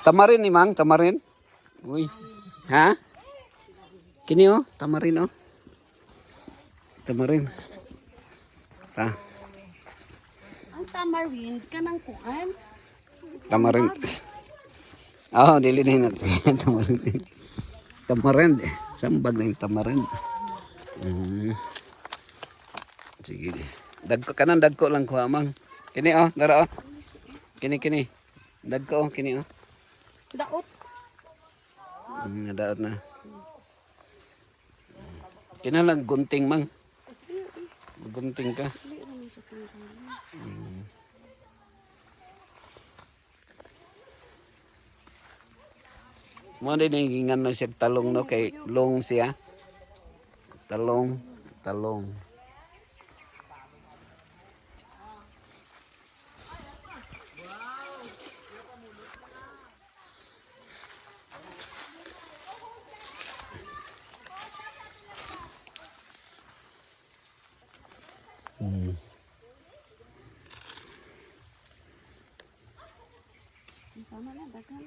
Tamarin ni Mang, tamarin. Uy. Ha? Kini oh, tamarin oh. Tamarin. Ta. Ang tamarind ka ng kuan. Tamarin. Oh, dili na natin. Tamarin. Tamarin. Sambag na yung tamarin. Sige. Dagko kanan, dagko lang kuha Mang. Kini oh, dara oh. Kini. Dagko oh, kini oh. Daot. Nadaot na. Kinalang gunting Mang. Gunting ka. Mo din hingan na siya talong no kay long siya. Talong. Tama na, daghan.